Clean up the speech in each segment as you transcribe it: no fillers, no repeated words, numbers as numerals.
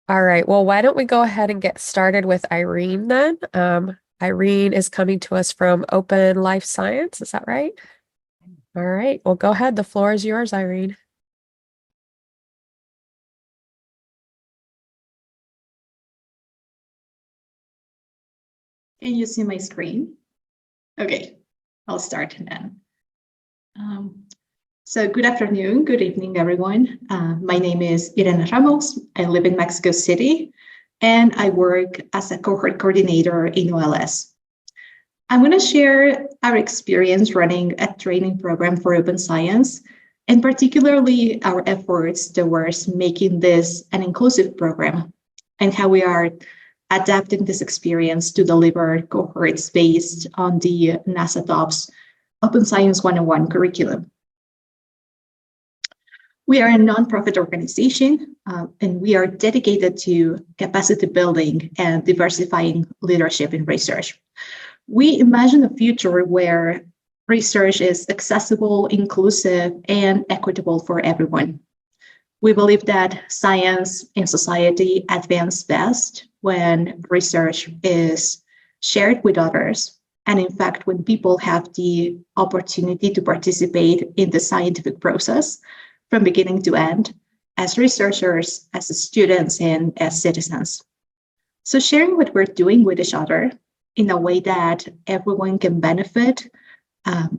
All right. Well, why don't we go ahead and get started with Irene then? Irene is coming to us from Open Life Science. Is that right? All right. Well, go ahead. The floor is yours, Irene. Can you see my screen? Okay, I'll start then. So good afternoon, good evening, everyone. My name is Irene Ramos. I live in Mexico City, and I work as a cohort coordinator in OLS. I'm going to share our experience running a training program for open science, and particularly our efforts towards making this an inclusive program, and how we are adapting this experience to deliver cohorts based on the NASA TOPS Open Science 101 curriculum. We are a nonprofit organization, and we are dedicated to capacity building and diversifying leadership in research. We imagine a future where research is accessible, inclusive, and equitable for everyone. We believe that science and society advance best when research is shared with others, and in fact, when people have the opportunity to participate in the scientific process from beginning to end, as researchers, as students, and as citizens. So sharing what we're doing with each other in a way that everyone can benefit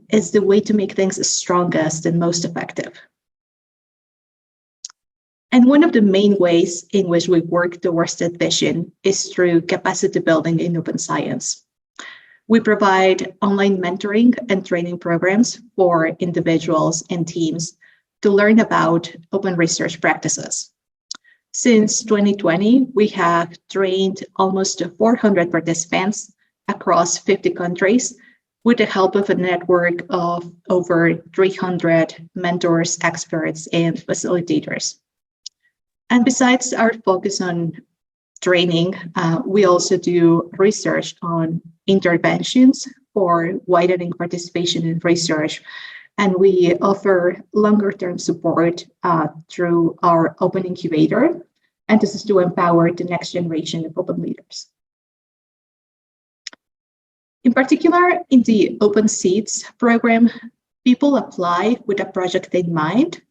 is the way to make things strongest and most effective. And one of the main ways in which we work towards that vision is through capacity building in open science. We provide online mentoring and training programs for individuals and teams to learn about open research practices. Since 2020, we have trained almost 400 participants across 50 countries with the help of a network of over 300 mentors, experts, and facilitators. And besides our focus on training, we also do research on interventions for widening participation in research. And we offer longer-term support through our Open Incubator. And this is to empower the next generation of open leaders. In particular, in the Open Seeds program, people apply with a project in mind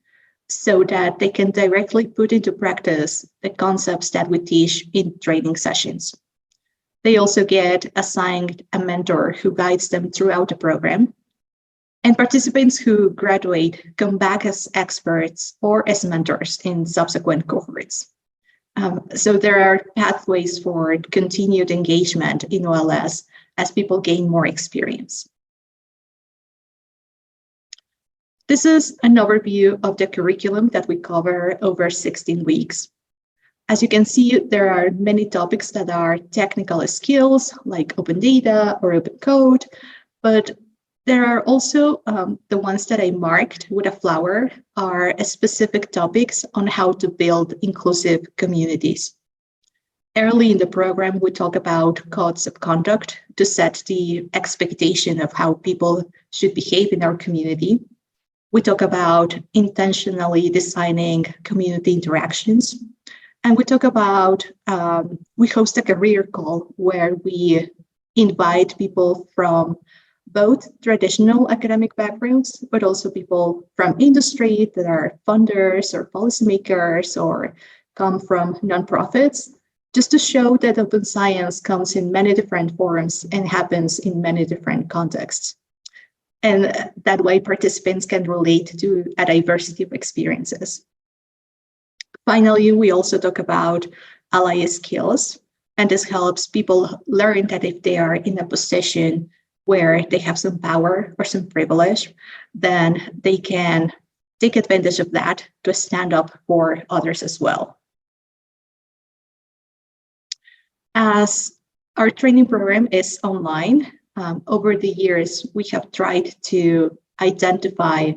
so that they can directly put into practice the concepts that we teach in training sessions. They also get assigned a mentor who guides them throughout the program. And participants who graduate come back as experts or as mentors in subsequent cohorts. So there are pathways for continued engagement in OLS as people gain more experience. This is an overview of the curriculum that we cover over 16 weeks. As you can see, there are many topics that are technical skills like open data or open code, but there are also the ones that I marked with a flower are specific topics on how to build inclusive communities. Early in the program, we talk about codes of conduct to set the expectation of how people should behave in our community. We talk about intentionally designing community interactions. And we talk about, we host a career call where we invite people from both traditional academic backgrounds, but also people from industry that are funders or policymakers or come from nonprofits, just to show that open science comes in many different forms and happens in many different contexts. And that way participants can relate to a diversity of experiences. Finally, we also talk about ally skills, and this helps people learn that if they are in a position where they have some power or some privilege, then they can take advantage of that to stand up for others as well. As our training program is online, over the years, we have tried to identify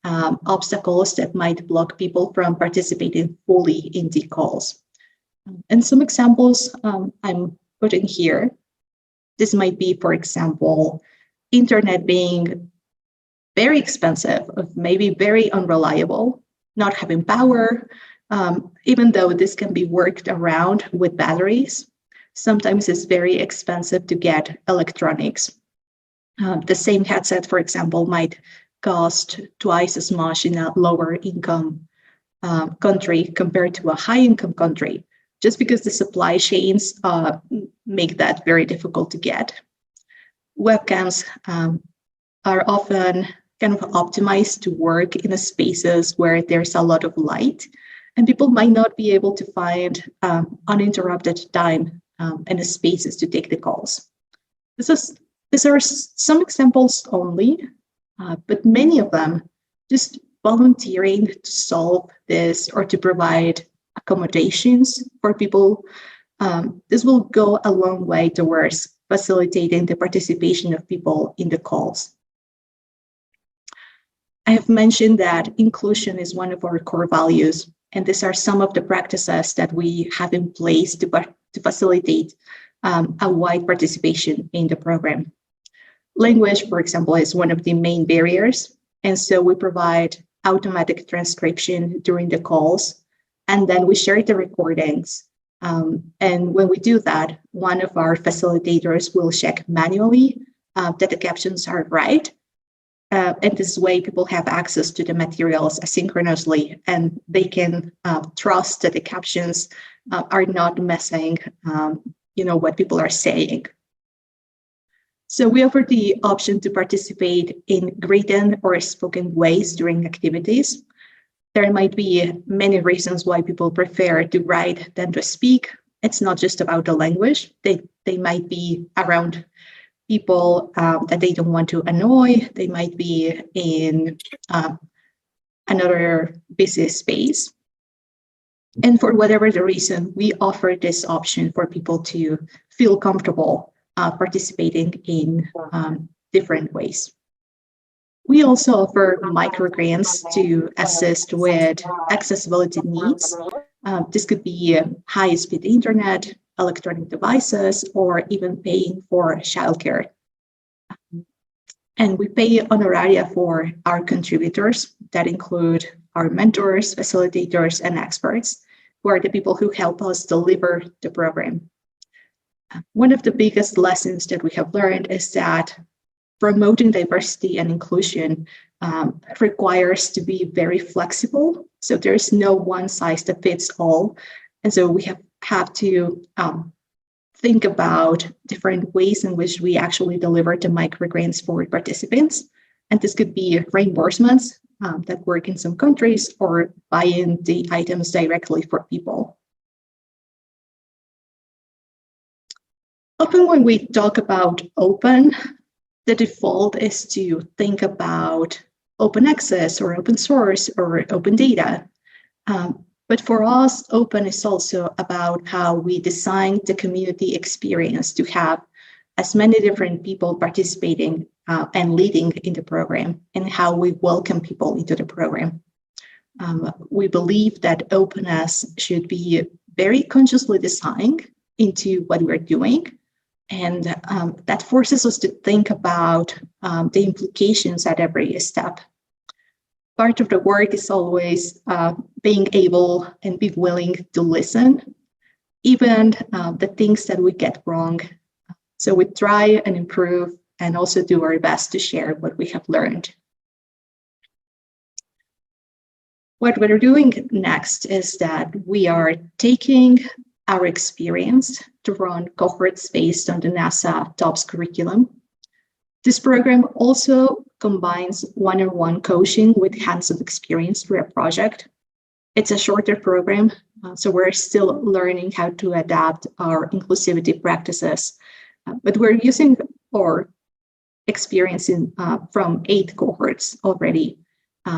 obstacles that might block people from participating fully in the calls. And some examples I'm putting here. This might be, for example, internet being very expensive, maybe very unreliable, not having power, Even though this can be worked around with batteries, sometimes it's very expensive to get electronics. The same headset, for example, might cost twice as much in a lower income country compared to a high income country, just because the supply chains make that very difficult to get. Webcams are often kind of optimized to work in the spaces where there's a lot of light, and people might not be able to find uninterrupted time and the spaces to take the calls. These are some examples only, but many of them just volunteering to solve this or to provide accommodations for people. This will go a long way towards facilitating the participation of people in the calls. I have mentioned that inclusion is one of our core values, and these are some of the practices that we have in place to facilitate a wide participation in the program. Language, for example, is one of the main barriers, and so we provide automatic transcription during the calls, and then we share the recordings. And when we do that, one of our facilitators will check manually that the captions are right. And this way, people have access to the materials asynchronously, and they can trust that the captions are not messing, what people are saying. So we offer the option to participate in written or spoken ways during activities. There might be many reasons why people prefer to write than to speak. It's not just about the language. They might be around people that they don't want to annoy. They might be in another busy space. And for whatever the reason, we offer this option for people to feel comfortable participating in different ways. We also offer microgrants to assist with accessibility needs. This could be high-speed internet, electronic devices, or even paying for childcare. And we pay honoraria for our contributors that include our mentors, facilitators, and experts, who are the people who help us deliver the program. One of the biggest lessons that we have learned is that promoting diversity and inclusion requires to be very flexible. So there's no one size that fits all. And so we have to think about different ways in which we actually deliver the microgrants for participants. And this could be reimbursements that work in some countries, or buying the items directly for people. Often when we talk about open, the default is to think about open access or open source or open data. But for us, open is also about how we design the community experience to have as many different people participating and leading in the program, and how we welcome people into the program. We believe that openness should be very consciously designed into what we're doing. And that forces us to think about the implications at every step. Part of the work is always being able and be willing to listen, even the things that we get wrong. So we try and improve and also do our best to share what we have learned. What we're doing next is that we are taking our experience to run cohorts based on the NASA TOPS curriculum. This program also combines one-on-one coaching with hands-on experience through a project. It's a shorter program, so we're still learning how to adapt our inclusivity practices, but we're using our experience from 8 cohorts already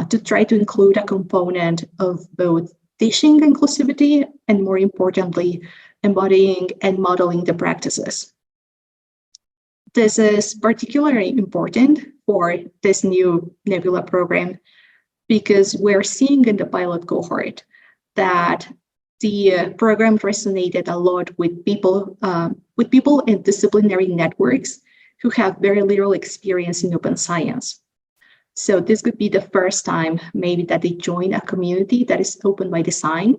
to try to include a component of both teaching inclusivity and, more importantly, embodying and modeling the practices. This is particularly important for this new Nebula program because we're seeing in the pilot cohort that the program resonated a lot with people in disciplinary networks who have very little experience in open science. So this could be the first time maybe that they join a community that is open by design.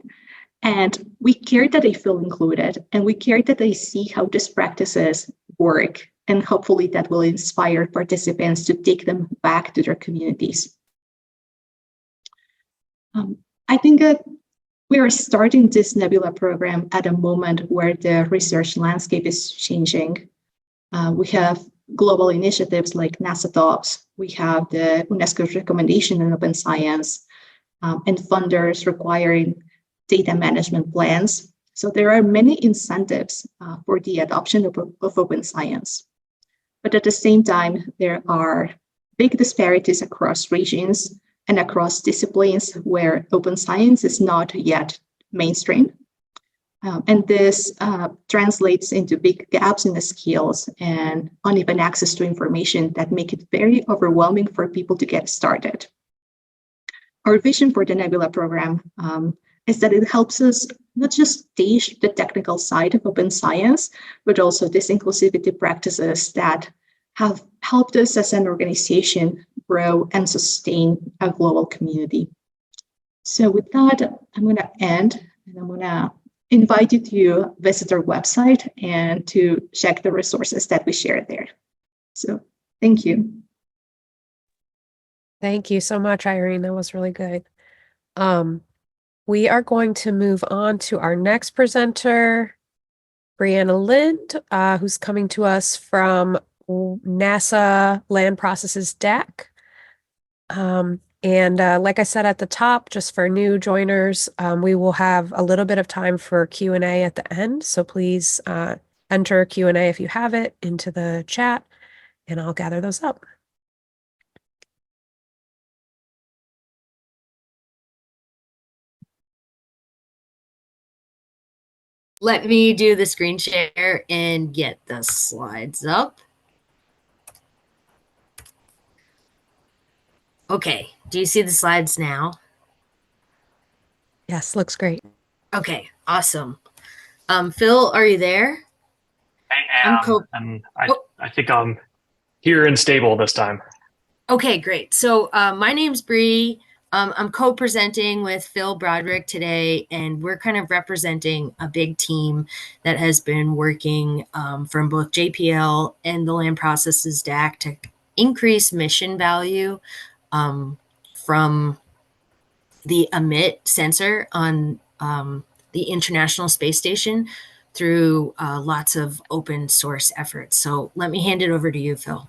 And we care that they feel included, and we care that they see how these practices work. And hopefully that will inspire participants to take them back to their communities. I think that we are starting this Nebula program at a moment where the research landscape is changing. We have global initiatives like NASA TOPS. We have the UNESCO's recommendation in open science, and funders requiring data management plans. So there are many incentives for the adoption of open science. But at the same time, there are big disparities across regions and across disciplines where open science is not yet mainstream. And this translates into big gaps in the skills and uneven access to information that make it very overwhelming for people to get started. Our vision for the Nebula program is that it helps us not just teach the technical side of open science, but also these inclusivity practices that have helped us as an organization grow and sustain a global community. So with that, I'm going to end, and I'm going to invite you to visit our website and to check the resources that we share there. So thank you. Thank you so much, Irene. That was really good. We are going to move on to our next presenter, Brianna Lind, who's coming to us from NASA Land Processes DAC. Like I said at the top, just for new joiners, we will have a little bit of time for Q&A at the end. So please enter Q&A if you have it into the chat, and I'll gather those up. Let me do the screen share and get the slides up. Okay, do you see the slides now? Yes, looks great. Okay, awesome. Phil, are you there? I am, and I think I'm here and stable this time. Okay, great. So my name's Bree. I'm co-presenting with Phil Broderick today, and we're kind of representing a big team that has been working from both JPL and the Land Processes DAC to increase mission value from the emit sensor on the International Space Station through lots of open source efforts. So let me hand it over to you, Phil.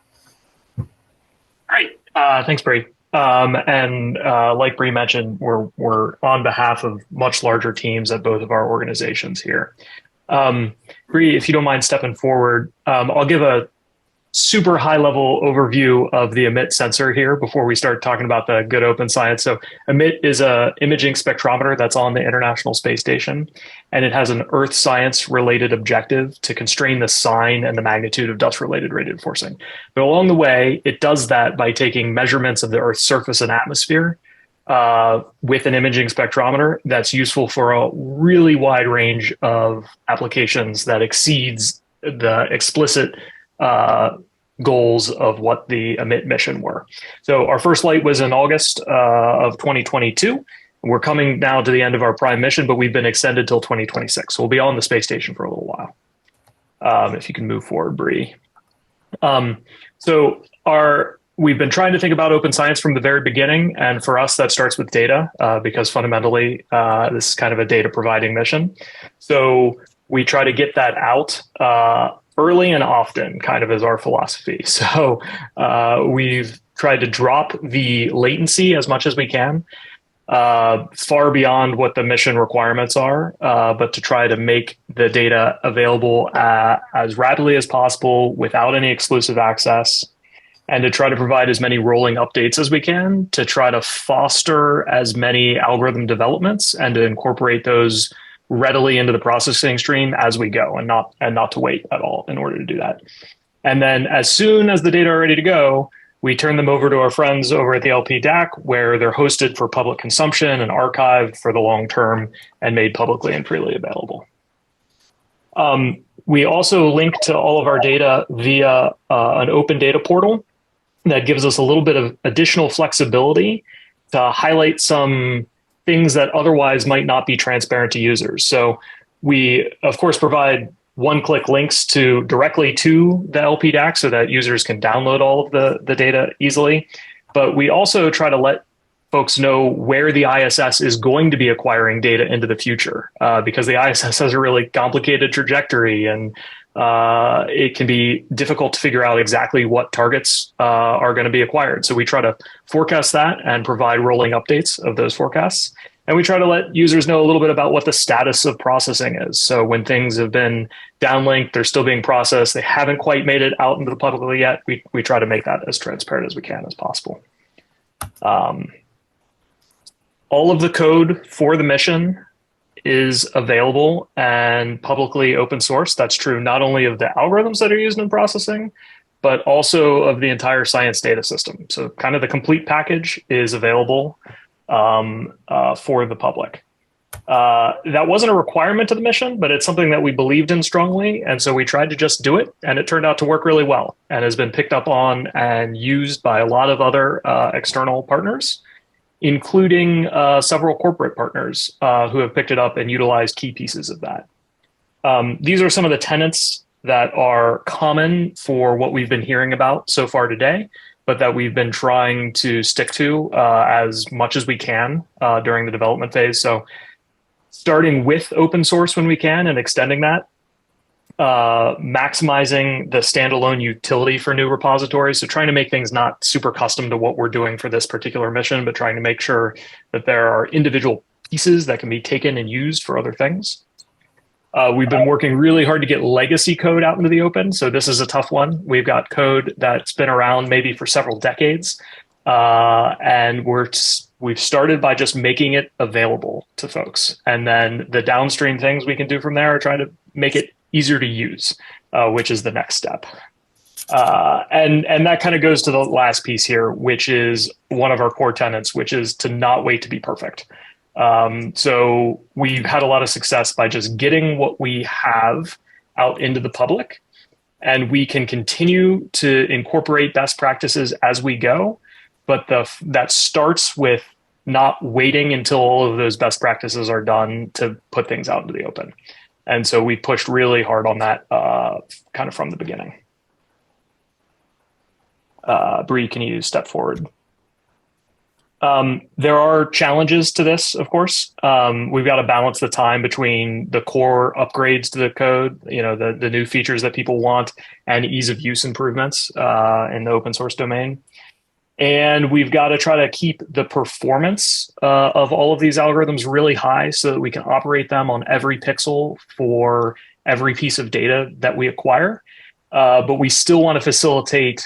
Great. Thanks, Bree. Like Bree mentioned, we're on behalf of much larger teams at both of our organizations here. Bree, if you don't mind stepping forward, I'll give a super high level overview of the emit sensor here before we start talking about the good open science. So emit is a imaging spectrometer that's on the International Space Station, and it has an earth science related objective to constrain the sign and the magnitude of dust related radiative forcing. But along the way, it does that by taking measurements of the Earth's surface and atmosphere with an imaging spectrometer that's useful for a really wide range of applications that exceeds the explicit goals of what the emit mission were. So our first light was in August of 2022. We're coming now to the end of our prime mission, but we've been extended till 2026. So we'll be on the space station for a little while. If you can move forward, Bree. We've been trying to think about open science from the very beginning. And for us, that starts with data, because fundamentally, this is kind of a data providing mission. So we try to get that out early and often, kind of as our philosophy. So we've tried to drop the latency as much as we can, far beyond what the mission requirements are, but to try to make the data available as rapidly as possible without any exclusive access, and to try to provide as many rolling updates as we can to try to foster as many algorithm developments and to incorporate those readily into the processing stream as we go, and not to wait at all in order to do that. And then as soon as the data are ready to go, we turn them over to our friends over at the LP DAC, where they're hosted for public consumption and archived for the long term and made publicly and freely available. We also link to all of our data via an open data portal. that gives us a little bit of additional flexibility to highlight some things that otherwise might not be transparent to users. So we, of course, provide one-click links directly to the LPDAC so that users can download all of the data easily. But we also try to let folks know where the ISS is going to be acquiring data into the future, because the ISS has a really complicated trajectory, and it can be difficult to figure out exactly what targets are going to be acquired. So we try to forecast that and provide rolling updates of those forecasts. And we try to let users know a little bit about what the status of processing is. So when things have been downlinked, they're still being processed, they haven't quite made it out into the public yet, we try to make that as transparent as we can as possible. All of the code for the mission is available and publicly open source. That's true not only of the algorithms that are used in processing, but also of the entire science data system. So kind of the complete package is available for the public. That wasn't a requirement of the mission, but it's something that we believed in strongly. And so we tried to just do it, and it turned out to work really well and has been picked up on and used by a lot of other external partners, including several corporate partners who have picked it up and utilized key pieces of that. These are some of the tenets that are common for what we've been hearing about so far today, but that we've been trying to stick to as much as we can during the development phase. So starting with open source when we can and extending that, maximizing the standalone utility for new repositories. So trying to make things not super custom to what we're doing for this particular mission, but trying to make sure that there are individual pieces that can be taken and used for other things. We've been working really hard to get legacy code out into the open. So this is a tough one. We've got code that's been around maybe for several decades. And we've started by just making it available to folks. And then the downstream things we can do from there are trying to make it easier to use, which is the next step. And that kind of goes to the last piece here, which is one of our core tenets, which is to not wait to be perfect. So we've had a lot of success by just getting what we have out into the public, and we can continue to incorporate best practices as we go. But that starts with not waiting until all of those best practices are done to put things out into the open. And so we pushed really hard on that kind of from the beginning. Bree, can you step forward? There are challenges to this, of course. We've got to balance the time between the core upgrades to the code, the new features that people want, and ease of use improvements in the open source domain. And we've got to try to keep the performance of all of these algorithms really high so that we can operate them on every pixel for every piece of data that we acquire. But we still want to facilitate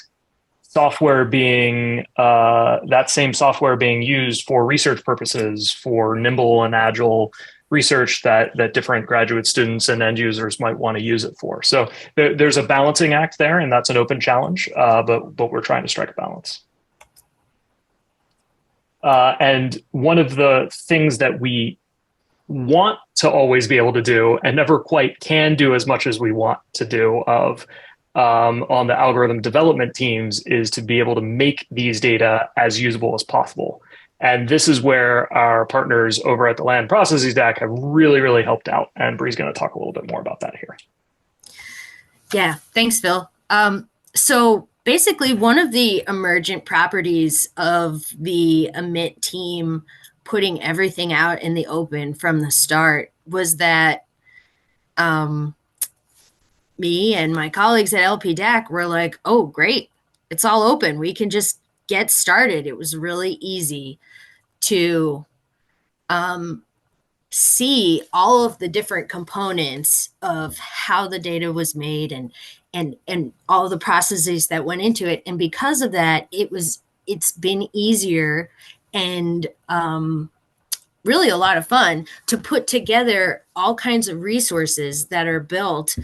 software being that same software being used for research purposes, for nimble and agile research that different graduate students and end users might want to use it for. So there's a balancing act there, and that's an open challenge, but we're trying to strike a balance. And one of the things that we want to always be able to do and never quite can do as much as we want to do on the algorithm development teams is to be able to make these data as usable as possible. And this is where our partners over at the Land Processes Stack have really, really helped out. And Bree's going to talk a little bit more about that here. Yeah, thanks, Phil. So basically, one of the emergent properties of the emit team putting everything out in the open from the start was that me and my colleagues at LPDAC were like, oh, great, it's all open. We can just get started. It was really easy to see all of the different components of how the data was made and all the processes that went into it. And because of that, it's been easier and really a lot of fun to put together all kinds of resources that are built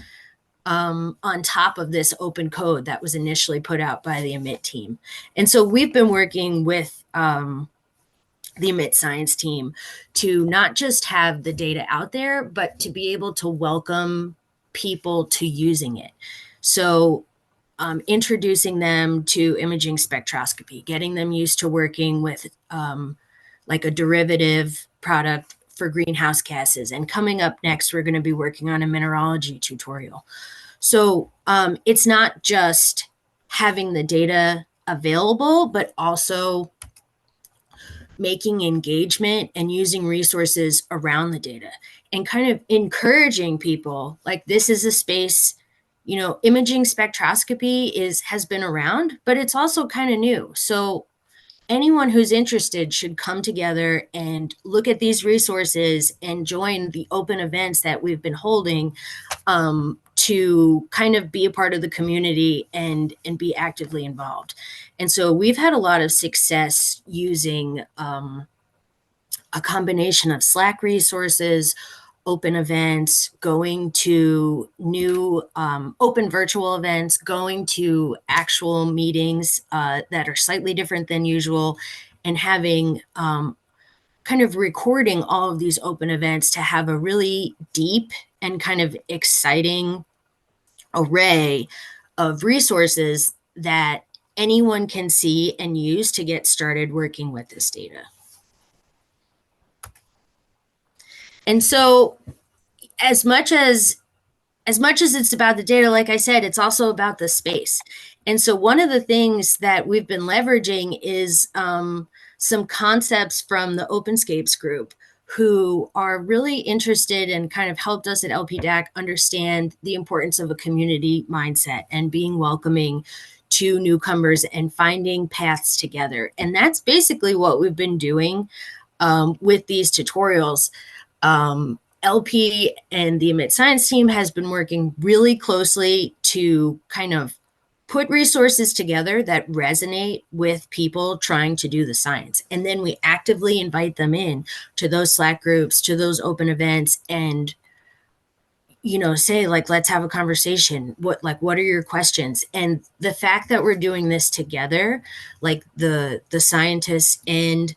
on top of this open code that was initially put out by the emit team. And so we've been working with the emit science team to not just have the data out there, but to be able to welcome people to using it. So introducing them to imaging spectroscopy, getting them used to working with like a derivative product for greenhouse gases. And coming up next, we're going to be working on a mineralogy tutorial. So it's not just having the data available, but also making engagement and using resources around the data and kind of encouraging people like this is a space, you know, imaging spectroscopy has been around, but it's also kind of new. So anyone who's interested should come together and look at these resources and join the open events that we've been holding to kind of be a part of the community and be actively involved. And so we've had a lot of success using a combination of Slack resources, open events, going to new open virtual events, going to actual meetings that are slightly different than usual, and having kind of recording all of these open events to have a really deep and kind of exciting array of resources that anyone can see and use to get started working with this data. And so as much as it's about the data, like I said, it's also about the space. And so one of the things that we've been leveraging is some concepts from the OpenScapes group, who are really interested and kind of helped us at LPDAC understand the importance of a community mindset and being welcoming to newcomers and finding paths together. And that's basically what we've been doing with these tutorials. LP and the Emit Science team has been working really closely to kind of put resources together that resonate with people trying to do the science. And then we actively invite them in to those Slack groups, to those open events, and, you know, say like, let's have a conversation. What are your questions? And the fact that we're doing this together, like the scientists and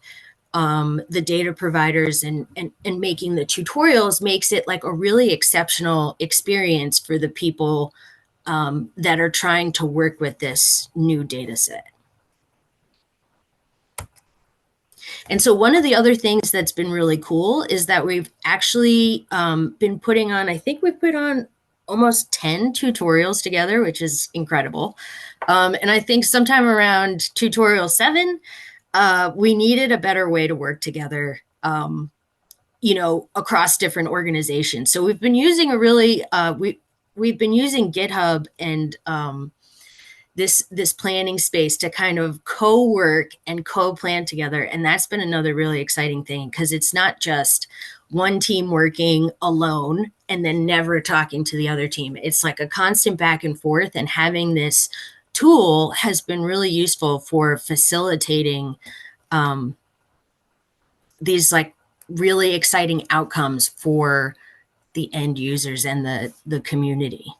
the data providers and making the tutorials makes it like a really exceptional experience for the people that are trying to work with this new data set. And so one of the other things that's been really cool is that we've actually been putting on, I think we put on almost 10 tutorials together, which is incredible. And I think sometime around tutorial 7, we needed a better way to work together, you know, across different organizations. So we've been using a really, we've been using GitHub and this planning space to kind of co-work and co-plan together. And that's been another really exciting thing, because it's not just one team working alone and then never talking to the other team. It's like a constant back and forth, and having this tool has been really useful for facilitating these like really exciting outcomes for the end users and the community.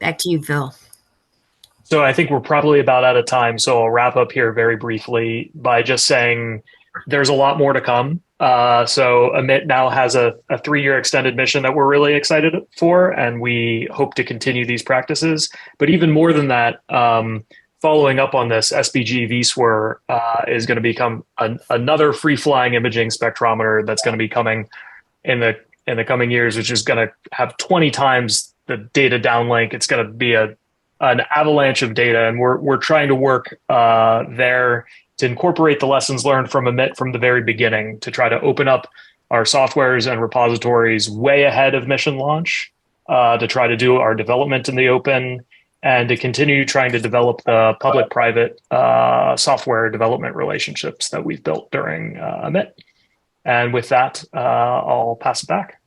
Back to you, Phil. So I think we're probably about out of time. So I'll wrap up here very briefly by just saying there's a lot more to come. So Emit now has a 3-year extended mission that we're really excited for, and we hope to continue these practices. But even more than that, following up on this, SBG VSWR is going to become another free-flying imaging spectrometer that's going to be coming in the coming years, which is going to have 20 times the data downlink. It's going to be an avalanche of data, and we're trying to work there to incorporate the lessons learned from Emit from the very beginning, to try to open up our softwares and repositories way ahead of mission launch, to try to do our development in the open, and to continue trying to develop the public-private software development relationships that we've built during Emit. And with that, I'll pass it back.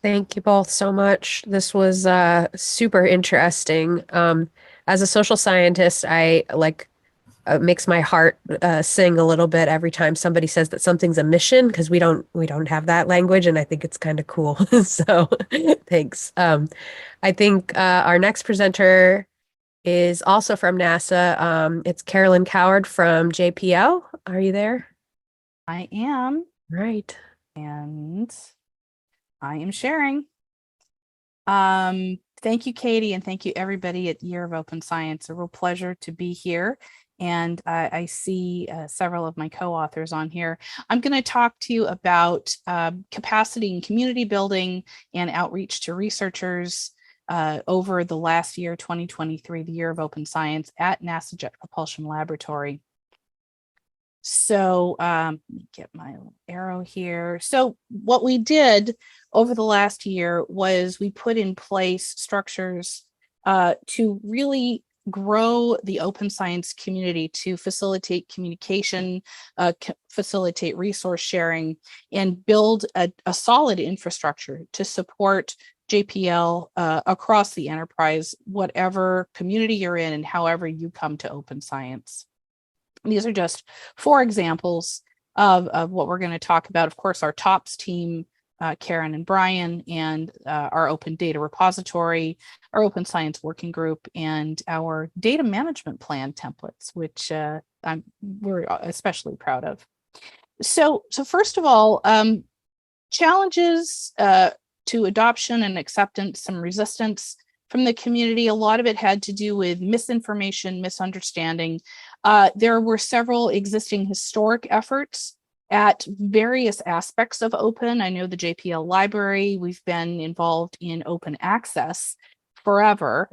Thank you both so much. This was super interesting. As a social scientist, I like makes my heart sing a little bit every time somebody says that something's a mission, because we don't have that language, and I think it's kind of cool. So thanks. I think our next presenter is also from NASA. It's Carolyn Coward from JPL. Are you there? I am. Right. And I am sharing. Thank you, Katie, and thank you everybody at Year of Open Science. A real pleasure to be here. And I see several of my co-authors on here. I'm going to talk to you about capacity and community building and outreach to researchers over the last year, 2023, the Year of Open Science at NASA Jet Propulsion Laboratory. So let me get my little arrow here. So what we did over the last year was we put in place structures to really grow the open science community, to facilitate communication, facilitate resource sharing, and build a solid infrastructure to support JPL across the enterprise, whatever community you're in and however you come to open science. These are just 4 examples of what we're going to talk about. Of course, our TOPS team, Karen and Brian, and our open data repository, our open science working group, and our data management plan templates, which we're especially proud of. So first of all, challenges to adoption and acceptance, some resistance from the community. A lot of it had to do with misinformation, misunderstanding. There were several existing historic efforts at various aspects of open. I know the JPL library, we've been involved in open access forever,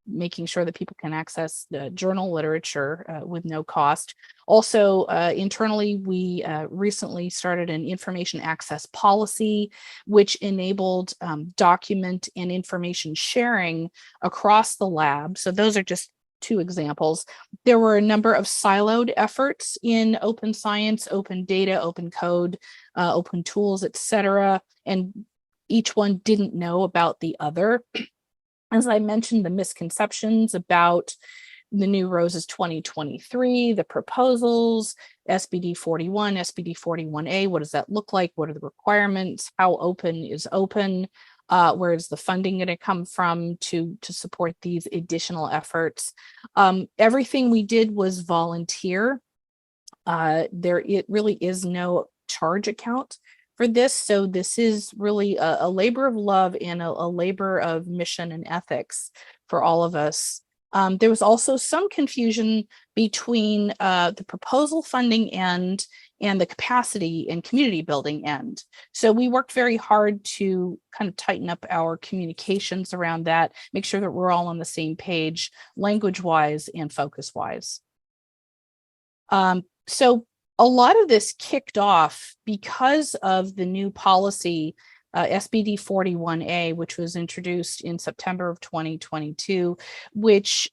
making sure that people can access the journal literature with no cost. Also, internally, we recently started an information access policy, which enabled document and information sharing across the lab. So those are just 2 examples. There were a number of siloed efforts in open science, open data, open code, open tools, etc. And each one didn't know about the other. As I mentioned, the misconceptions about the new ROSES 2023, the proposals, SBD 41, SBD 41A, what does that look like? What are the requirements? How open is open? Where is the funding going to come from to support these additional efforts? Everything we did was volunteer. It really is no charge account for this. So this is really a labor of love and a labor of mission and ethics for all of us. There was also some confusion between the proposal funding end and the capacity and community building end. So we worked very hard to kind of tighten up our communications around that, make sure that we're all on the same page, language-wise and focus-wise. So a lot of this kicked off because of the new policy, SBD 41A, which was introduced in September of 2022, which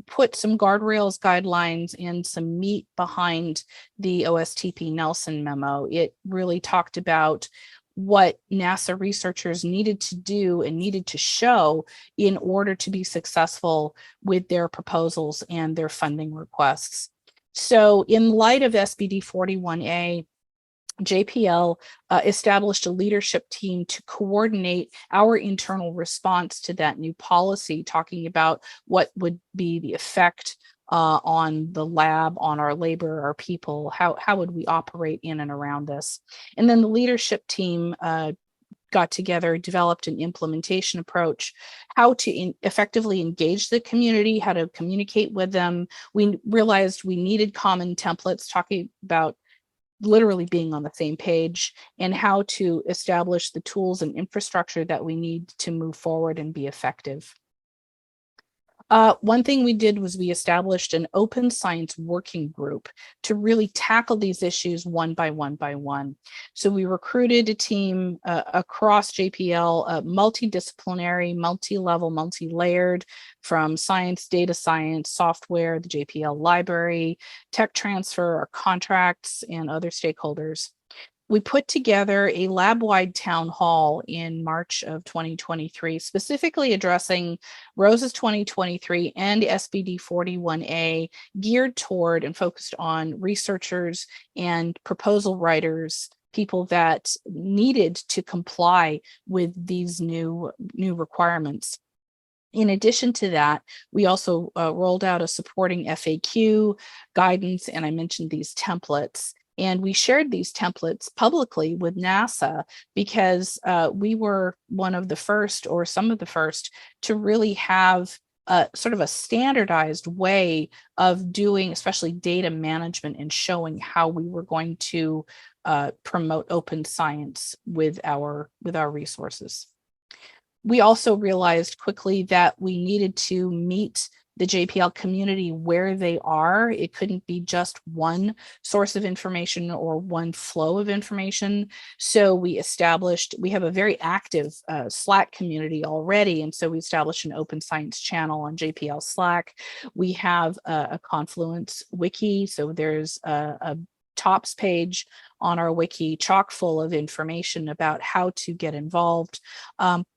put some guardrails, guidelines, and some meat behind the OSTP Nelson memo. It really talked about what NASA researchers needed to do and needed to show in order to be successful with their proposals and their funding requests. So in light of SBD 41A, JPL established a leadership team to coordinate our internal response to that new policy, talking about what would be the effect on the lab, on our labor, our people, how would we operate in and around this. And then the leadership team got together, developed an implementation approach, how to effectively engage the community, how to communicate with them. We realized we needed common templates, talking about literally being on the same page, and how to establish the tools and infrastructure that we need to move forward and be effective. One thing we did was we established an open science working group to really tackle these issues one by one by one. So we recruited a team across JPL, multidisciplinary, multi-level, multi-layered, from science, data science, software, the JPL library, tech transfer, our contracts, and other stakeholders. We put together a lab-wide town hall in March of 2023, specifically addressing ROSES 2023 and SBD 41A, geared toward and focused on researchers and proposal writers, people that needed to comply with these new requirements. In addition to that, we also rolled out a supporting FAQ guidance, and I mentioned these templates. And we shared these templates publicly with NASA because we were one of the first, or some of the first, to really have sort of a standardized way of doing, especially data management, and showing how we were going to promote open science with our resources. We also realized quickly that we needed to meet the JPL community where they are. It couldn't be just one source of information or one flow of information. So we have a very active Slack community already. And so we established an open science channel on JPL Slack. We have a Confluence wiki. So there's a TOPS page on our wiki chock full of information about how to get involved.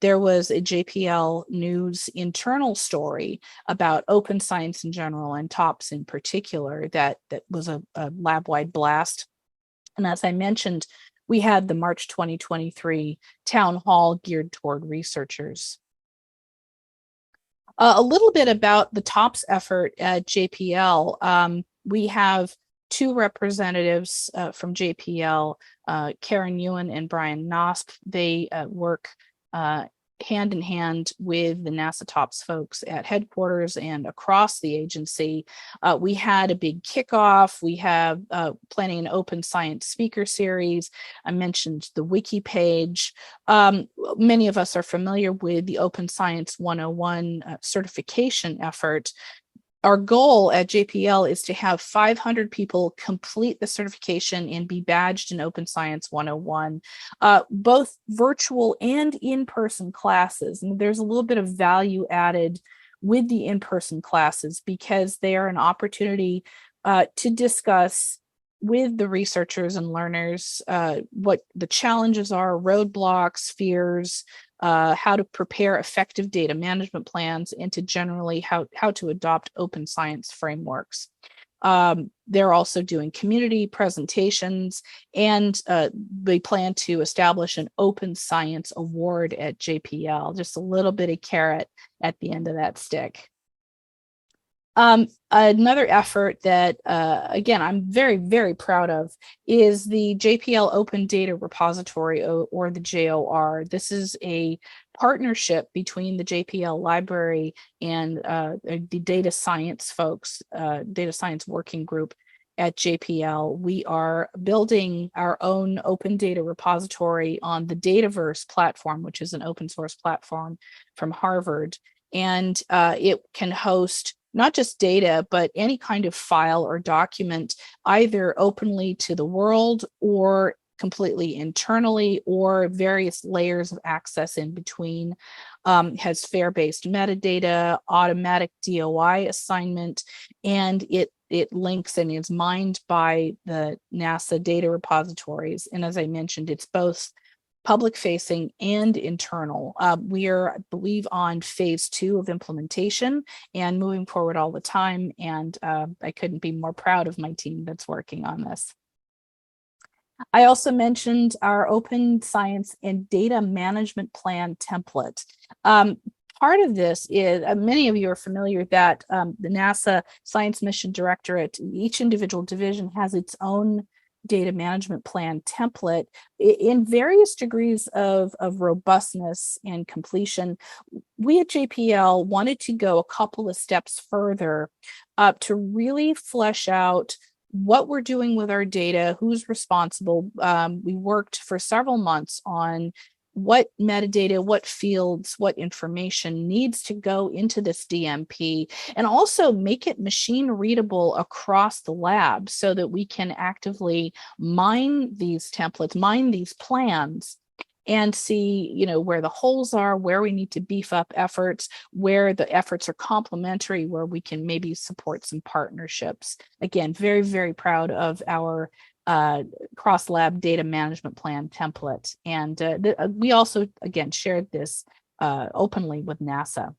There was a JPL News internal story about open science in general and TOPS in particular that was a lab-wide blast. And as I mentioned, we had the March 2023 town hall geared toward researchers. A little bit about the TOPS effort at JPL. We have two representatives from JPL, Karen Ewan and Brian Nosp. They work hand in hand with the NASA TOPS folks at headquarters and across the agency. We had a big kickoff. We have planning an open science speaker series. I mentioned the wiki page. Many of us are familiar with the Open Science 101 certification effort. Our goal at JPL is to have 500 people complete the certification and be badged in Open Science 101, both virtual and in-person classes. And there's a little bit of value added with the in-person classes because they are an opportunity to discuss with the researchers and learners what the challenges are, roadblocks, fears, how to prepare effective data management plans, and to generally how to adopt open science frameworks. They're also doing community presentations, and they plan to establish an open science award at JPL, just a little bit of carrot at the end of that stick. Another effort that, again, I'm very, very proud of is the JPL Open Data Repository, or the JOR. This is a partnership between the JPL Library and the data science folks, data science working group at JPL. We are building our own open data repository on the Dataverse platform, which is an open source platform from Harvard. And it can host not just data, but any kind of file or document, either openly to the world or completely internally, or various layers of access in between. Has FAIR-based metadata, automatic DOI assignment, and it links and is mined by the NASA data repositories. And as I mentioned, it's both public facing and internal. We are, I believe, on phase 2 of implementation and moving forward all the time. And I couldn't be more proud of my team that's working on this. I also mentioned our open science and data management plan template. Part of this is, many of you are familiar that the NASA Science Mission Directorate, each individual division has its own data management plan template in various degrees of robustness and completion. We at JPL wanted to go a couple of steps further to really flesh out what we're doing with our data, who's responsible. We worked for several months on what metadata, what fields, what information needs to go into this DMP, and also make it machine readable across the lab so that we can actively mine these templates, mine these plans, and see, where the holes are, where we need to beef up efforts, where the efforts are complementary, where we can maybe support some partnerships. Again, very, very proud of our cross-lab data management plan template. And we also, again, shared this openly with NASA.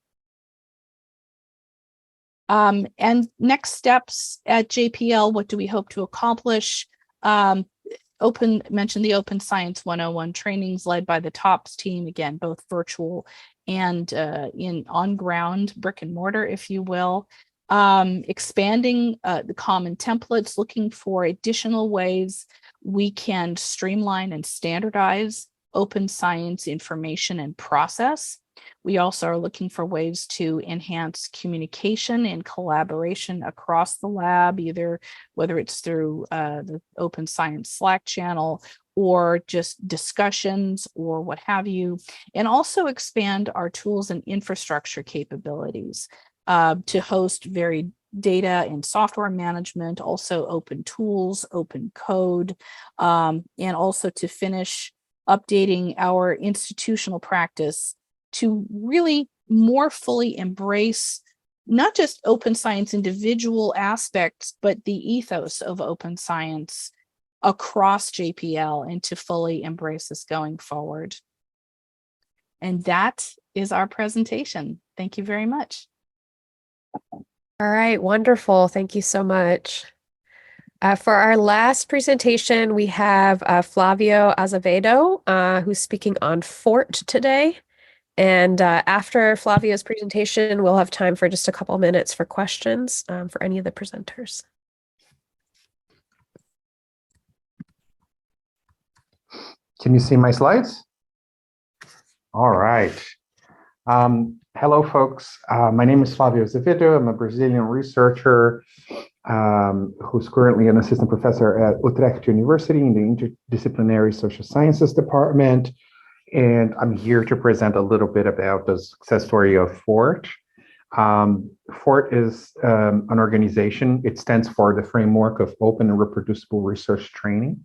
And next steps at JPL, what do we hope to accomplish? Mentioned the Open Science 101 trainings led by the TOPS team, again, both virtual and in on-ground brick and mortar, if you will. expanding the common templates, looking for additional ways we can streamline and standardize open science information and process. We also are looking for ways to enhance communication and collaboration across the lab, either whether it's through the Open Science Slack channel or just discussions or what have you, and also expand our tools and infrastructure capabilities to host varied data and software management, also open tools, open code, and also to finish updating our institutional practice to really more fully embrace not just open science individual aspects, but the ethos of open science across JPL, and to fully embrace this going forward. And that is our presentation. Thank you very much. All right, wonderful. Thank you so much. For our last presentation, we have Flavio Azevedo, who's speaking on FORT today. And after Flavio's presentation, we'll have time for just a couple minutes for questions for any of the presenters. Can you see my slides? All right. Hello, folks. My name is Flavio Azevedo. I'm a Brazilian researcher who's currently an assistant professor at Utrecht University in the Interdisciplinary Social Sciences Department. And I'm here to present a little bit about the success story of FORT. FORT is an organization. It stands for the Framework of Open and Reproducible Research Training.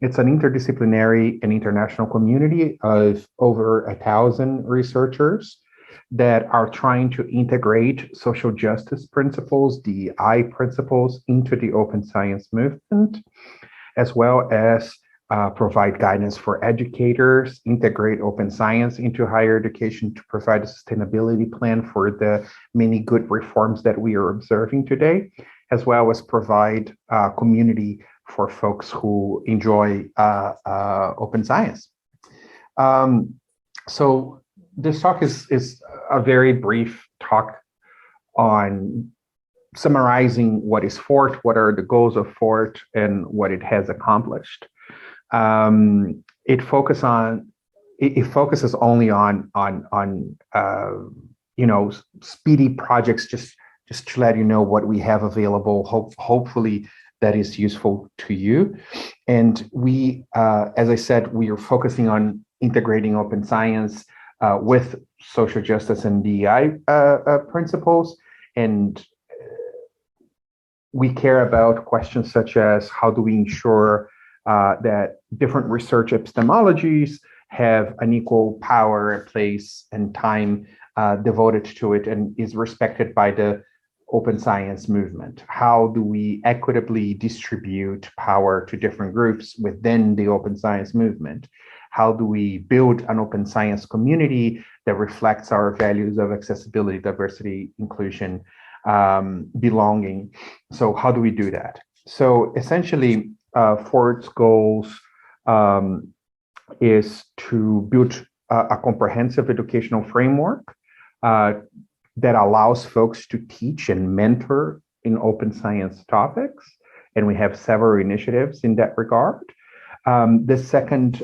It's an interdisciplinary and international community of over 1,000 researchers that are trying to integrate social justice principles, DEI principles, into the open science movement, as well as provide guidance for educators, integrate open science into higher education to provide a sustainability plan for the many good reforms that we are observing today, as well as provide community for folks who enjoy open science. So this talk is a very brief talk on summarizing what is FORT, what are the goals of FORT, and what it has accomplished. It focuses only on speedy projects, just to let you know what we have available. Hopefully that is useful to you. And we, as I said, we are focusing on integrating open science with social justice and DEI principles. And we care about questions such as how do we ensure that different research epistemologies have an equal power, place, and time devoted to it and is respected by the open science movement? How do we equitably distribute power to different groups within the open science movement? How do we build an open science community that reflects our values of accessibility, diversity, inclusion, belonging? So how do we do that? So essentially, FORT's goals is to build a comprehensive educational framework that allows folks to teach and mentor in open science topics. And we have several initiatives in that regard. The second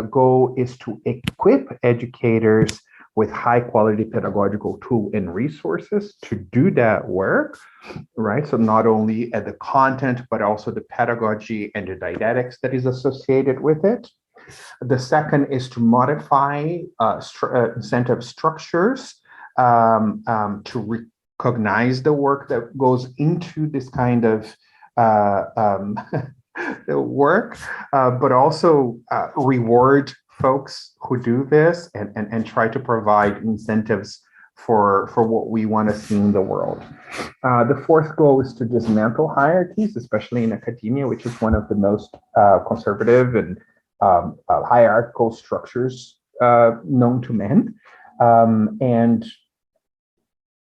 goal is to equip educators with high quality pedagogical tools and resources to do that work, right? So not only at the content, but also the pedagogy and the didactics that is associated with it. The second is to modify incentive structures to recognize the work that goes into this kind of work, but also reward folks who do this and try to provide incentives for what we want to see in the world. The fourth goal is to dismantle hierarchies, especially in academia, which is one of the most conservative and hierarchical structures known to men. And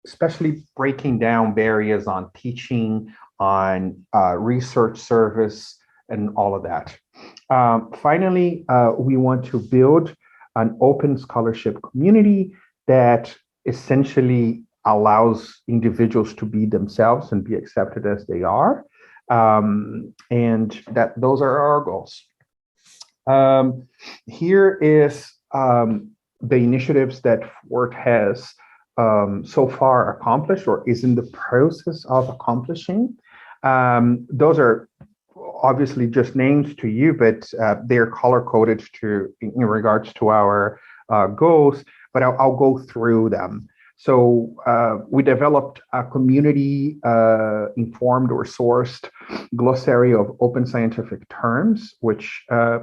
especially breaking down barriers on teaching, on research service, and all of that. Finally, we want to build an open scholarship community that essentially allows individuals to be themselves and be accepted as they are. And that those are our goals. Here is the initiatives that FORT has so far accomplished or is in the process of accomplishing. Those are obviously just names to you, but they're color-coded in regards to our goals, but I'll go through them. So we developed a community informed or sourced glossary of open scientific terms, which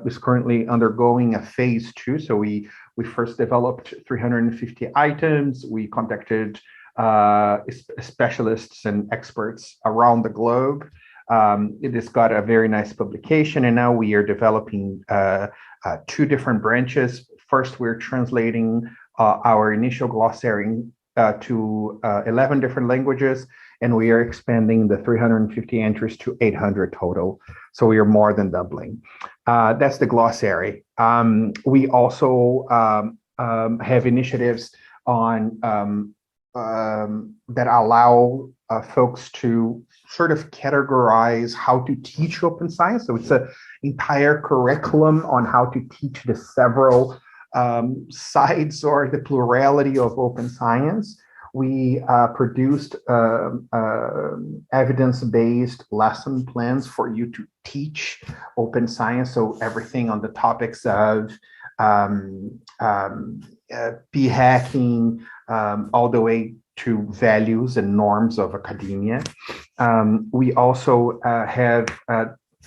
is currently undergoing a phase 2. So we first developed 350 items. We contacted specialists and experts around the globe. It has got a very nice publication, and now we are developing 2 different branches. First, we're translating our initial glossary to 11 different languages, and we are expanding the 350 entries to 800 total. So we are more than doubling. That's the glossary. We also have initiatives on that allow folks to sort of categorize how to teach open science. So it's an entire curriculum on how to teach the several sides or the plurality of open science. We produced evidence-based lesson plans for you to teach open science. So everything on the topics of p-hacking, all the way to values and norms of academia. We also have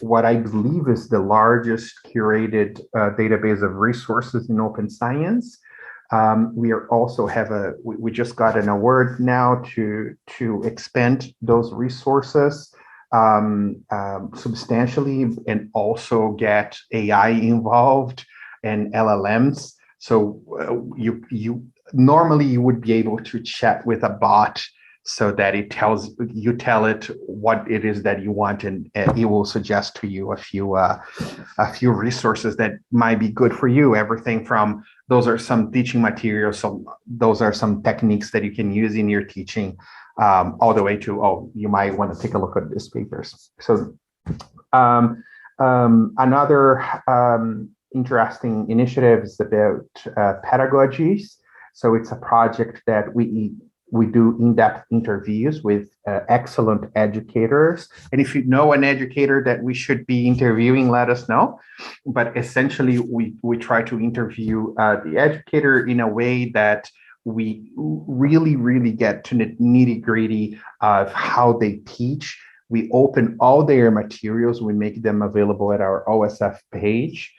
what I believe is the largest curated database of resources in open science. We are also we just got an award now to expand those resources substantially and also get AI involved and LLMs. So you normally you would be able to chat with a bot so that you tell it what it is that you want, and it will suggest to you a few resources that might be good for you. Everything from those are some teaching materials, so those are some techniques that you can use in your teaching, all the way to you might want to take a look at these papers. So another interesting initiative is about pedagogies. So it's a project that we do in-depth interviews with excellent educators. And if you know an educator that we should be interviewing, let us know. But essentially, we try to interview the educator in a way that we really, really get to the nitty-gritty of how they teach. We open all their materials. We make them available at our OSF page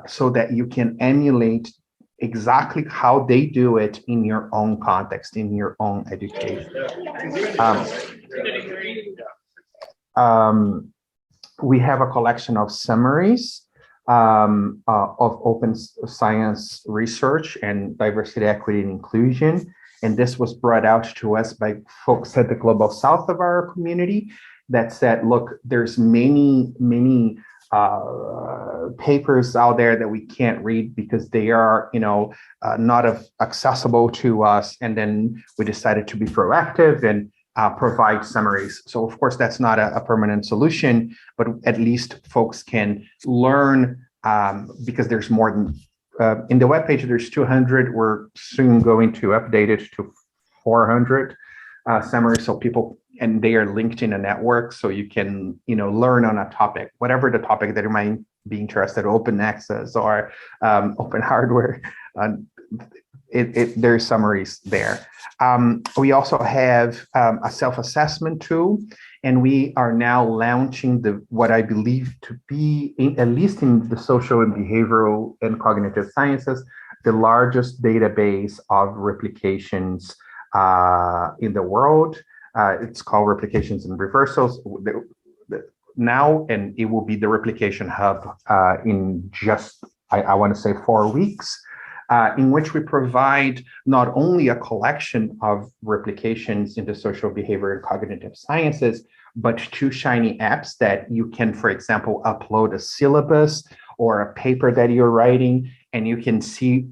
so that you can emulate exactly how they do it in your own context, in your own education. We have a collection of summaries of open science research and diversity, equity, and inclusion. And this was brought out to us by folks at the Global South of our community that said, look, there's many papers out there that we can't read because they are, not accessible to us. And then we decided to be proactive and provide summaries. So of course, that's not a permanent solution, but at least folks can learn because there's more than, in the webpage, there's 200. We're soon going to update it to 400 summaries. So people, and they are linked in a network, so you can, learn on a topic, whatever the topic that you might be interested, open access or open hardware. There's summaries there. We also have a self-assessment tool, and we are now launching what I believe to be, at least in the social and behavioral and cognitive sciences, the largest database of replications in the world. It's called Replications and Reversals now, and it will be the replication hub in just, I want to say, 4 weeks, in which we provide not only a collection of replications in the social, behavior, and cognitive sciences, but 2 shiny apps that you can, for example, upload a syllabus or a paper that you're writing, and you can see,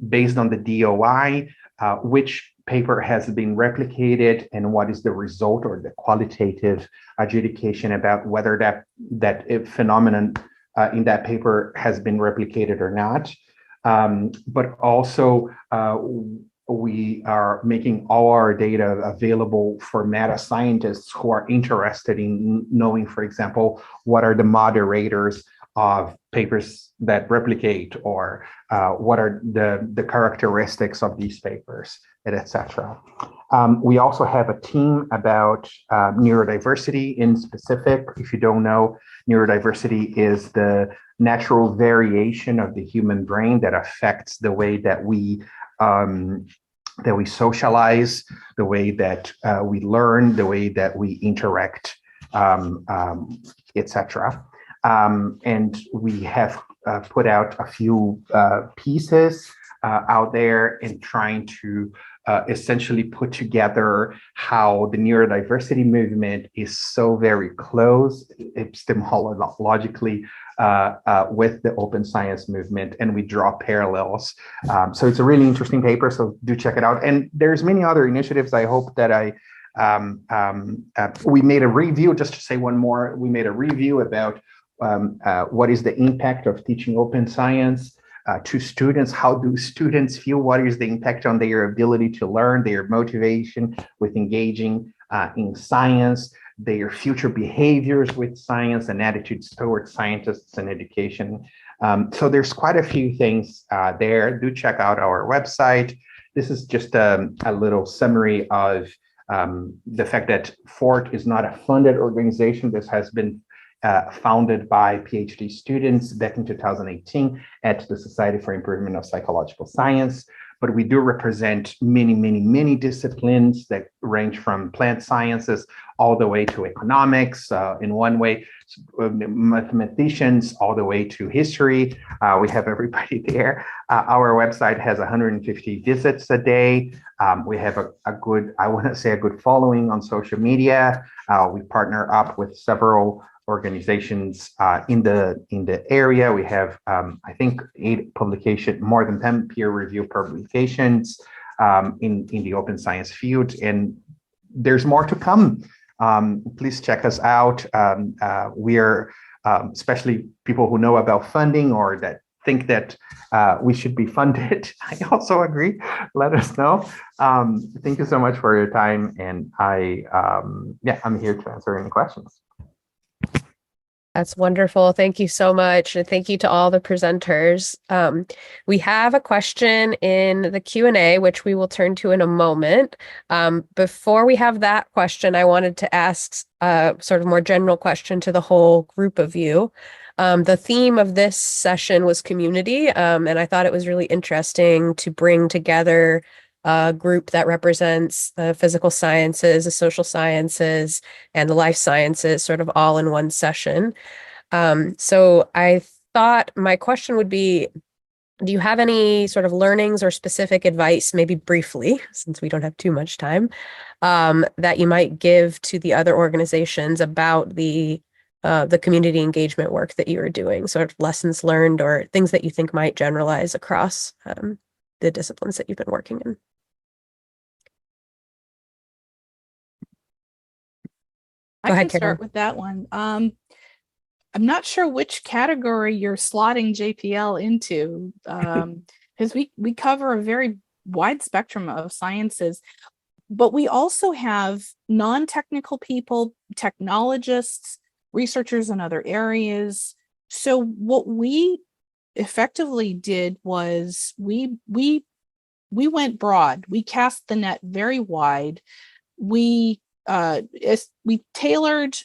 based on the DOI, which paper has been replicated and what is the result or the qualitative adjudication about whether that phenomenon in that paper has been replicated or not. But also, we are making all our data available for meta scientists who are interested in knowing, for example, what are the moderators of papers that replicate, or what are the characteristics of these papers, and etc. We also have a team about neurodiversity in specific. If you don't know, neurodiversity is the natural variation of the human brain that affects the way that we socialize, the way that we learn, the way that we interact, etc. And we have put out a few pieces out there in trying to essentially put together how the neurodiversity movement is so very close epistemologically with the open science movement, and we draw parallels. So it's a really interesting paper, so do check it out. And there's many other initiatives. I hope that we made a review, just to say one more, we made a review about what is the impact of teaching open science to students. How do students feel? What is the impact on their ability to learn, their motivation with engaging in science, their future behaviors with science, and attitudes towards scientists and education. So there's quite a few things there. Do check out our website. This is just a little summary of the fact that FORT is not a funded organization. This has been founded by PhD students back in 2018 at the Society for Improvement of Psychological Science. But we do represent many, many, many disciplines that range from plant sciences all the way to economics, in one way, mathematicians, all the way to history. We have everybody there. Our website has 150 visits a day. We have a good, I want to say a good following on social media. We partner up with several organizations in the area. We have, I think, 8 publications, more than 10 peer-reviewed publications in the open science field, and there's more to come. Please check us out. We are, especially people who know about funding or that think that we should be funded. I also agree. Let us know. Thank you so much for your time, and I'm here to answer any questions. That's wonderful. Thank you so much. And thank you to all the presenters. We have a question in the Q&A, which we will turn to in a moment. Before we have that question, I wanted to ask a sort of more general question to the whole group of you. The theme of this session was community, and I thought it was really interesting to bring together a group that represents the physical sciences, the social sciences, and the life sciences sort of all in one session. So I thought my question would be, do you have any sort of learnings or specific advice, maybe briefly, since we don't have too much time, that you might give to the other organizations about the community engagement work that you are doing, sort of lessons learned or things that you think might generalize across the disciplines that you've been working in? Go ahead, I can Karen. start with that one. I'm not sure which category you're slotting JPL into, because we cover a very wide spectrum of sciences, but we also have non-technical people, technologists, researchers in other areas. So what we effectively did was we went broad. We cast the net very wide. We tailored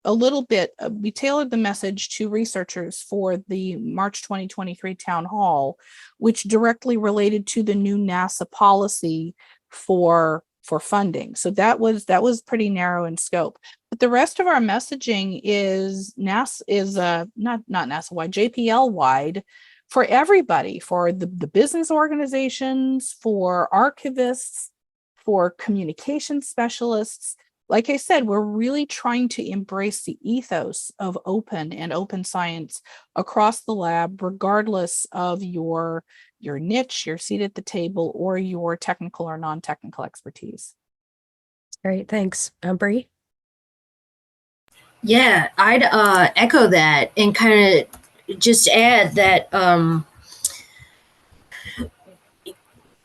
a little bit. We tailored the message to researchers for the March 2023 town hall, which directly related to the new NASA policy for funding. So that was pretty narrow in scope. But the rest of our messaging is not NASA wide, JPL wide, for everybody, for the business organizations, for archivists, for communication specialists, like I said, we're really trying to embrace the ethos of open and open science across the lab, regardless of your niche, your seat at the table, or your technical or non-technical expertise. Great, thanks. Bree? Yeah, I'd echo that and kind of just add that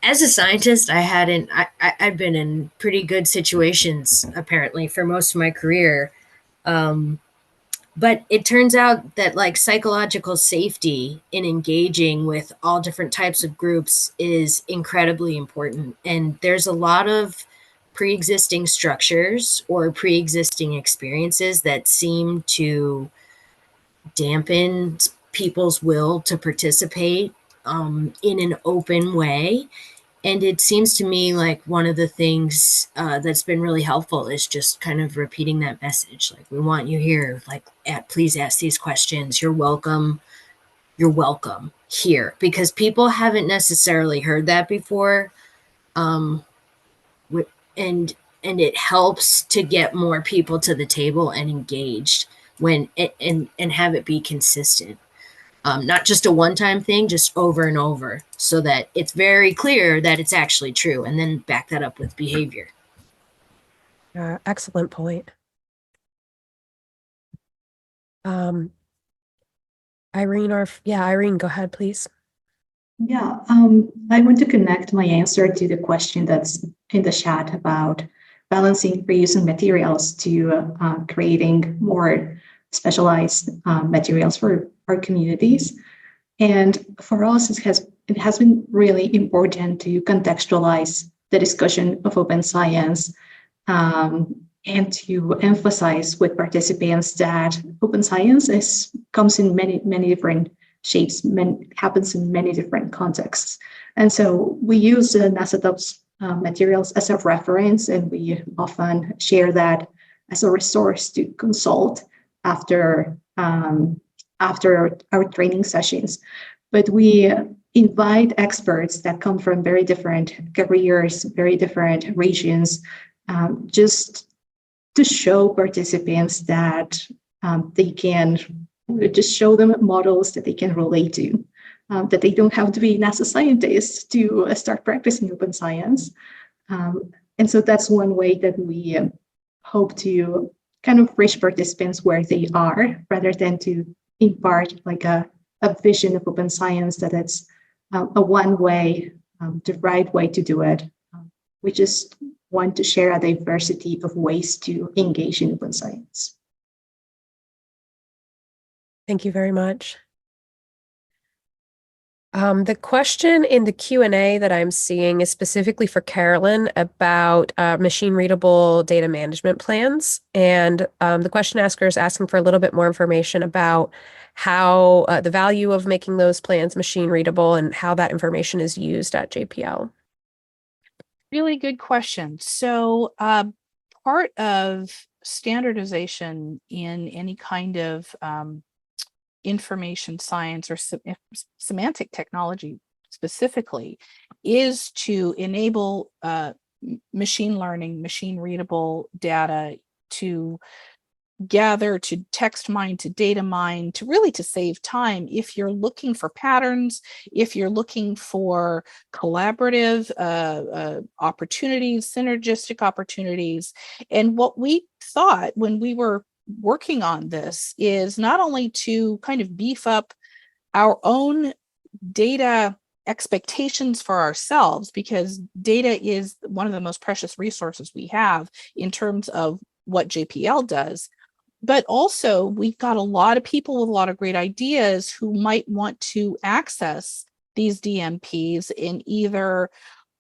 as a scientist, I've been in pretty good situations apparently for most of my career. Um, but it turns out that like psychological safety in engaging with all different types of groups is incredibly important. And there's a lot of pre-existing structures or pre-existing experiences that seem to dampen people's will to participate in an open way. And it seems to me like one of the things that's been really helpful is just kind of repeating that message. Like, we want you here. Like, please ask these questions. You're welcome. You're welcome here, because people haven't necessarily heard that before. Um, and it helps to get more people to the table and engaged when and have it be consistent. Not just a one-time thing, just over and over, so that it's very clear that it's actually true, and then back that up with behavior. Excellent point. Irene, Irene, go ahead, please. Yeah, I want to connect my answer to the question that's in the chat about balancing reusing materials to creating more specialized materials for our communities. And for us, it has been really important to contextualize the discussion of open science and to emphasize with participants that open science comes in many different shapes, happens in many different contexts. And so we use NASATOP's materials as a reference, and we often share that as a resource to consult after our training sessions. But we invite experts that come from very different careers, very different regions, just to show participants that they can just show them models that they can relate to, that they don't have to be NASA scientists to start practicing open science. And so that's one way that we hope to kind of reach participants where they are, rather than to impart like a vision of open science that it's a one way, the right way to do it. We just want to share a diversity of ways to engage in open science. Thank you very much. The question in the Q&A that I'm seeing is specifically for Carolyn about machine readable data management plans. And the question asker is asking for a little bit more information about how the value of making those plans machine readable and how that information is used at JPL. Really good question. So part of standardization in any kind of information science or semantic technology specifically is to enable machine learning, machine readable data to gather, to text mine, to data mine, to really to save time if you're looking for patterns, if you're looking for collaborative opportunities, synergistic opportunities. And what we thought when we were working on this is not only to kind of beef up our own data expectations for ourselves, because data is one of the most precious resources we have in terms of what JPL does. But also, we've got a lot of people with a lot of great ideas who might want to access these DMPs and either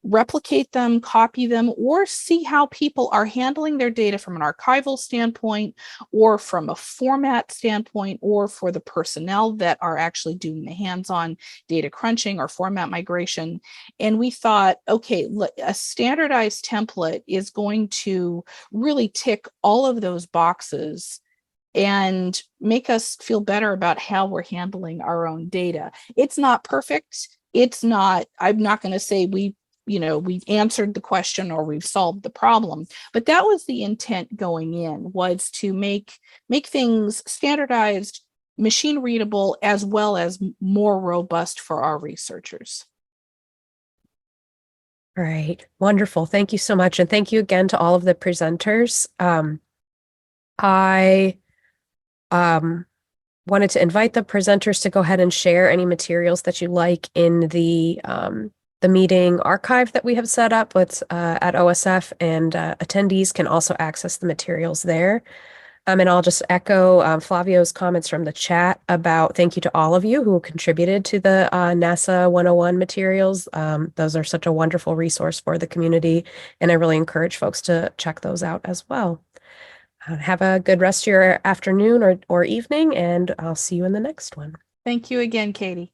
replicate them, copy them, or see how people are handling their data from an archival standpoint, or from a format standpoint, or for the personnel that are actually doing the hands-on data crunching or format migration. And we thought, okay, a standardized template is going to really tick all of those boxes and make us feel better about how we're handling our own data. It's not perfect. I'm not going to say we we've answered the question or we've solved the problem. But that was the intent going in, was to make things standardized, machine readable, as well as more robust for our researchers. All right. Wonderful. Thank you so much. And thank you again to all of the presenters. I wanted to invite the presenters to go ahead and share any materials that you like in the meeting archive that we have set up with at OSF, and attendees can also access the materials there. And I'll just echo Flavio's comments from the chat about thank you to all of you who contributed to the NASA 101 materials. Those are such a wonderful resource for the community, and I really encourage folks to check those out as well. Have a good rest of your afternoon or evening, and I'll see you in the next one. Thank you again, Katie.